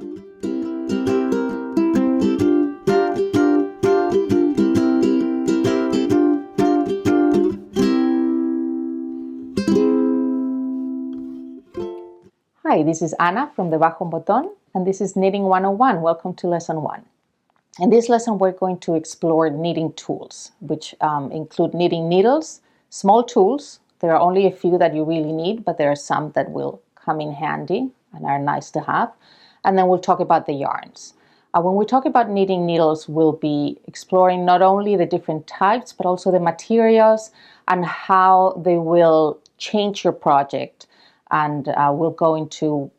Hi, this is Ana from the Bajo Boton, and this is Knitting 101. Welcome to Lesson 1. In this lesson, we're going to explore knitting tools, which include knitting needles, small tools. There are only a few that you really need, but there are some that will come in handy and are nice to have. And then we'll talk about the yarns. When we talk about knitting needles, we'll be exploring not only the different types, but also the materials and how they will change your project. And we'll go into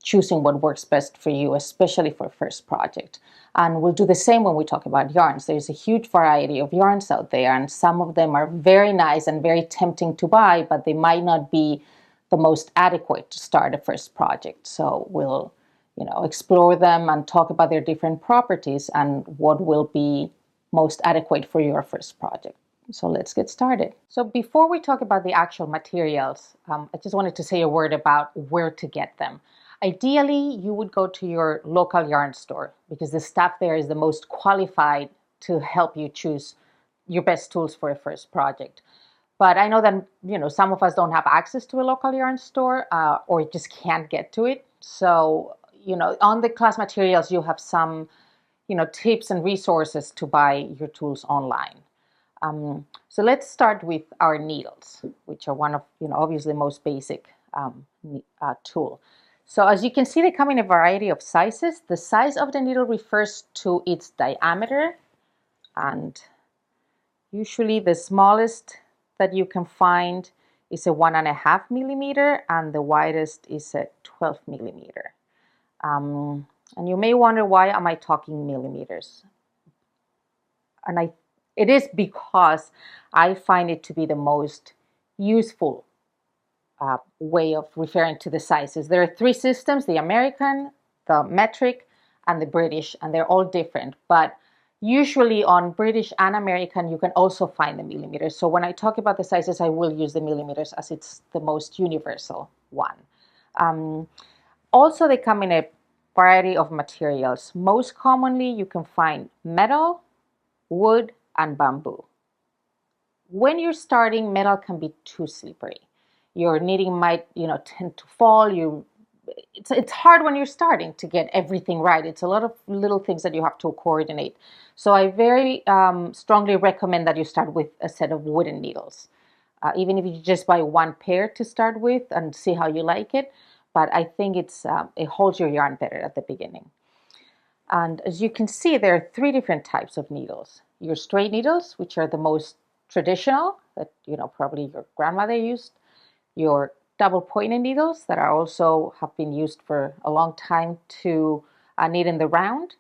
choosing what works best for you, especially for first project. And we'll do the same when we talk about yarns. There's a huge variety of yarns out there, and some of them are very nice and very tempting to buy, but they might not be the most adequate to start a first project. So we'll, explore them and talk about their different properties and what will be most adequate for your first project. So let's get started. So before we talk about the actual materials, I just wanted to say a word about where to get them. Ideally, you would go to your local yarn store because the staff there is the most qualified to help you choose your best tools for a first project. But I know that, some of us don't have access to a local yarn store or just can't get to it. So, on the class materials, you have some, tips and resources to buy your tools online. So let's start with our needles, which are one of, obviously most basic tool. So as you can see, they come in a variety of sizes. The size of the needle refers to its diameter, and usually the smallest that you can find is a 1.5 millimeter, and the widest is a 12 millimeter. And you may wonder, why am I talking millimeters? And it is because I find it to be the most useful way of referring to the sizes. There are three systems: the American, the metric, and the British, and they're all different. But usually on British and American, you can also find the millimeters. So when I talk about the sizes, I will use the millimeters as it's the most universal one. Also, they come in a variety of materials. Most commonly, you can find metal, wood, and bamboo. When you're starting, metal can be too slippery. Your knitting might, tend to fall. It's hard when you're starting to get everything right. It's a lot of little things that you have to coordinate. So I very strongly recommend that you start with a set of wooden needles. Even if you just buy one pair to start with and see how you like it. But I think it holds your yarn better at the beginning. And as you can see, there are three different types of needles. Your straight needles, which are the most traditional, that probably your grandmother used. Your double pointed needles that are also have been used for a long time to knit in the round.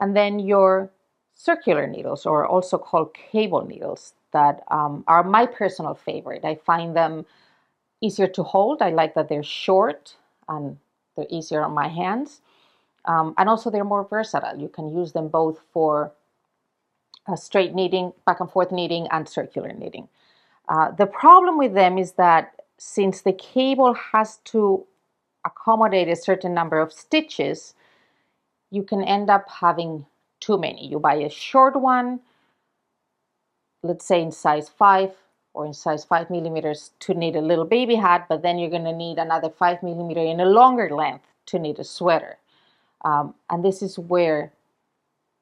And then your circular needles, or also called cable needles, that are my personal favorite. I find them easier to hold. I like that they're short and they're easier on my hands. And also they're more versatile. You can use them both for straight knitting, back and forth knitting, and circular knitting. The problem with them is that since the cable has to accommodate a certain number of stitches, you can end up having too many. You buy a short one, let's say in size 5 or in size 5 millimeters to knit a little baby hat, but then you're going to need another 5 millimeter in a longer length to knit a sweater. And this is where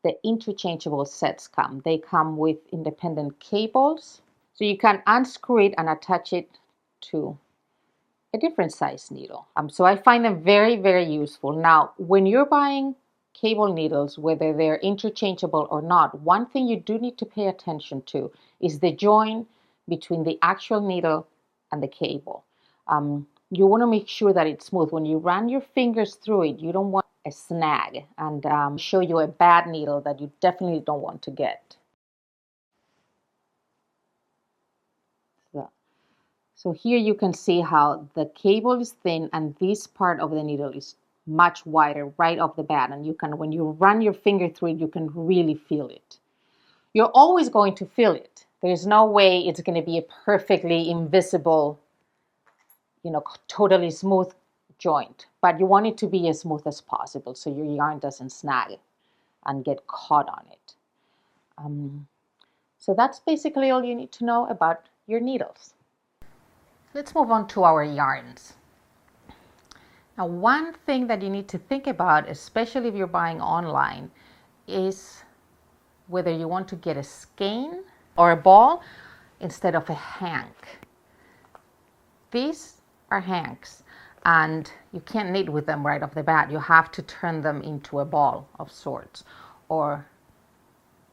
the interchangeable sets come. They come with independent cables, so you can unscrew it and attach it to a different size needle. So I find them very, very useful. Now, when you're buying cable needles, whether they're interchangeable or not, one thing you do need to pay attention to is the join between the actual needle and the cable. You want to make sure that it's smooth. When you run your fingers through it, you don't want a snag and show you a bad needle that you definitely don't want to get. So here you can see how the cable is thin and this part of the needle is much wider right off the bat. And when you run your finger through it, you can really feel it. You're always going to feel it. There's no way it's going to be a perfectly invisible, totally smooth joint, but you want it to be as smooth as possible so your yarn doesn't snag and get caught on it. So that's basically all you need to know about your needles. Let's move on to our yarns. Now, one thing that you need to think about, especially if you're buying online, is whether you want to get a skein or a ball instead of a hank. These are hanks, and you can't knit with them right off the bat. You have to turn them into a ball of sorts, or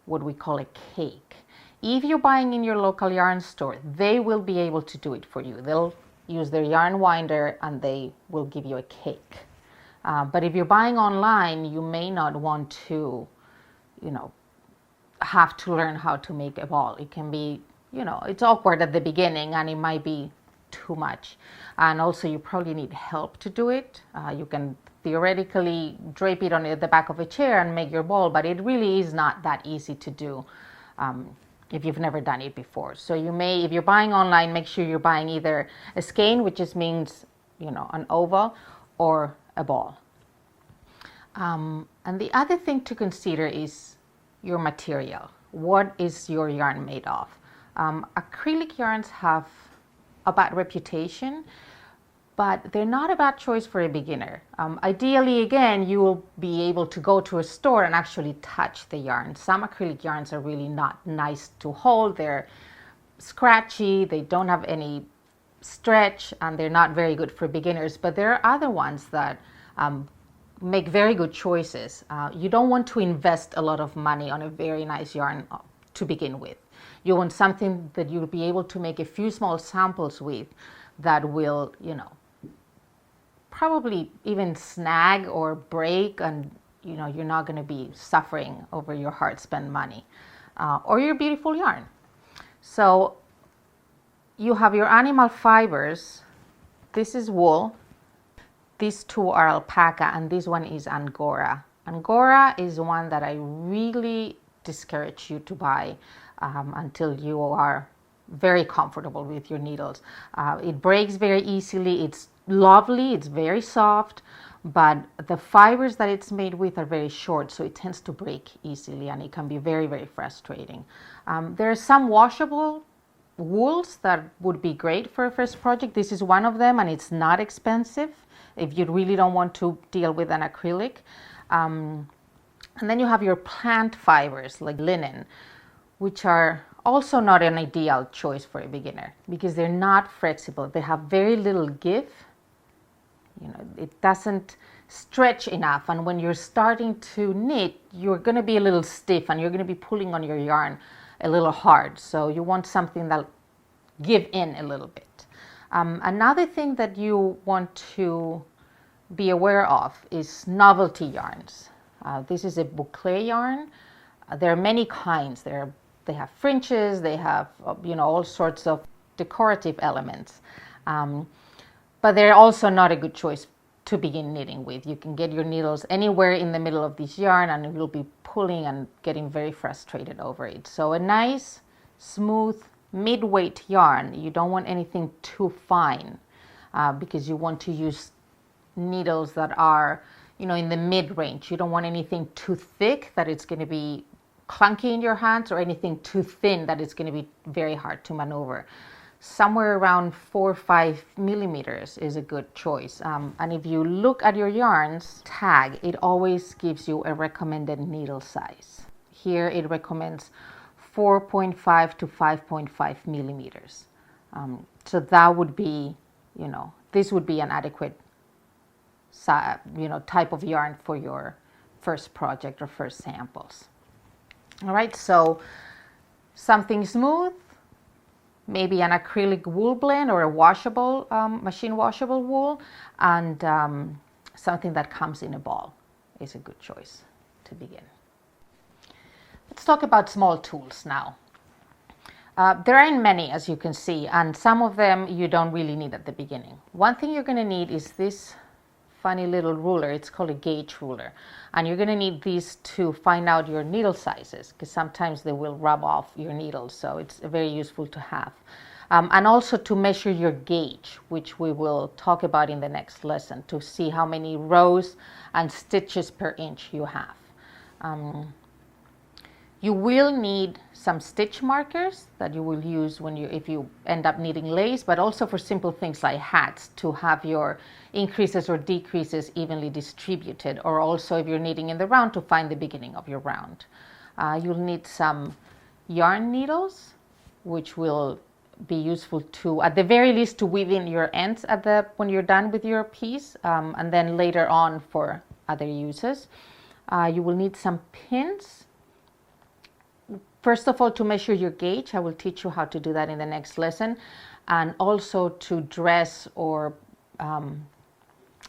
what we call a cake. If you're buying in your local yarn store, they will be able to do it for you. They'll use their yarn winder and they will give you a cake. But if you're buying online, you may not want to, have to learn how to make a ball. It can be, it's awkward at the beginning and it might be too much. And also you probably need help to do it. You can theoretically drape it on the back of a chair and make your ball, but it really is not that easy to do if you've never done it before. So you may, if you're buying online, make sure you're buying either a skein, which just means, an oval, or a ball. And the other thing to consider is your material. What is your yarn made of? Acrylic yarns have a bad reputation, but they're not a bad choice for a beginner. Ideally, again, you will be able to go to a store and actually touch the yarn. Some acrylic yarns are really not nice to hold. They're scratchy, they don't have any stretch, and they're not very good for beginners. But there are other ones that make very good choices. You don't want to invest a lot of money on a very nice yarn to begin with. You want something that you'll be able to make a few small samples with that will, probably even snag or break, and you're not going to be suffering over your hard spent money or your beautiful yarn. So you have your animal fibers. This is wool, these two are alpaca, and this one is Angora. Angora is one that I really discourage you to buy until you are very comfortable with your needles. It breaks very easily. It's lovely, it's very soft, but the fibers that it's made with are very short, so it tends to break easily and it can be very, very frustrating. There are some washable wools that would be great for a first project. This is one of them, and it's not expensive if you really don't want to deal with an acrylic. And then you have your plant fibers like linen, which are also not an ideal choice for a beginner because they're not flexible. They have very little give. It doesn't stretch enough, and when you're starting to knit, you're going to be a little stiff and you're going to be pulling on your yarn a little hard. So you want something that give in a little bit. Another thing that you want to be aware of is novelty yarns. This is a boucle yarn. There are many kinds. They have fringes, they have all sorts of decorative elements. But they're also not a good choice to begin knitting with. You can get your needles anywhere in the middle of this yarn and you'll be pulling and getting very frustrated over it. So a nice, smooth, mid-weight yarn. You don't want anything too fine because you want to use needles that are, in the mid-range. You don't want anything too thick that it's going to be clunky in your hands, or anything too thin that it's going to be very hard to maneuver. Somewhere around 4 or 5 millimeters is a good choice. And if you look at your yarns tag, it always gives you a recommended needle size. Here it recommends 4.5 to 5.5 millimeters. So that would be, this would be an adequate, type of yarn for your first project or first samples. All right, so something smooth, maybe an acrylic wool blend or a washable, machine washable wool, and something that comes in a ball is a good choice to begin. Let's talk about small tools now. There aren't many, as you can see, and some of them you don't really need at the beginning. One thing you're going to need is this funny little ruler. It's called a gauge ruler, and you're going to need these to find out your needle sizes because sometimes they will rub off your needles, so it's very useful to have. And also to measure your gauge, which we will talk about in the next lesson, to see how many rows and stitches per inch you have. You will need some stitch markers that you will use if you end up knitting lace, but also for simple things like hats, to have your increases or decreases evenly distributed, or also if you're knitting in the round, to find the beginning of your round. You'll need some yarn needles, which will be useful to, at the very least, to weave in your ends when you're done with your piece, and then later on for other uses. You will need some pins. First of all, to measure your gauge. I will teach you how to do that in the next lesson, and also to dress or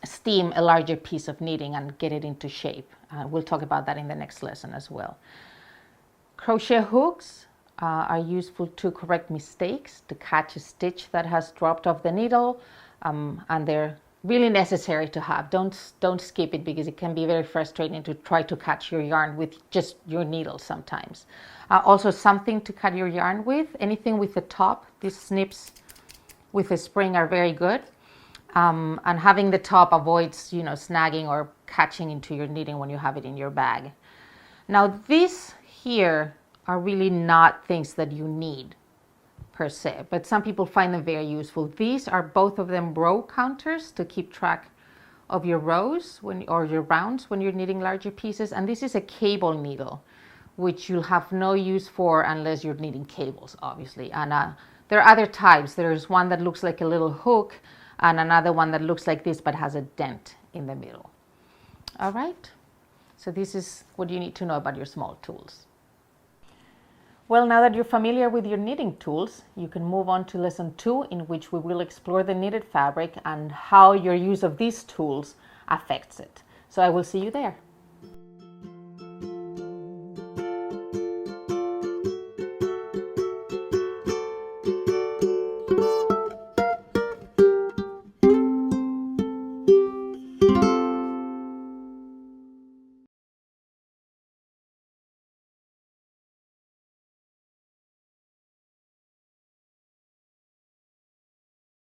steam a larger piece of knitting and get it into shape. We'll talk about that in the next lesson as well. Crochet hooks are useful to correct mistakes, to catch a stitch that has dropped off the needle, and they're really necessary to have. Don't skip it, because it can be very frustrating to try to catch your yarn with just your needle sometimes. Also, something to cut your yarn with, anything with the top. These snips with a spring are very good, and having the top avoids snagging or catching into your knitting when you have it in your bag. Now, these here are really not things that you need per se, but some people find them very useful. These are both of them row counters to keep track of your rows or your rounds when you're knitting larger pieces. And this is a cable needle, which you'll have no use for unless you're knitting cables, obviously. And there are other types. There's one that looks like a little hook, and another one that looks like this but has a dent in the middle. All right, so this is what you need to know about your small tools. Well, now that you're familiar with your knitting tools, you can move on to lesson 2, in which we will explore the knitted fabric and how your use of these tools affects it. So I will see you there.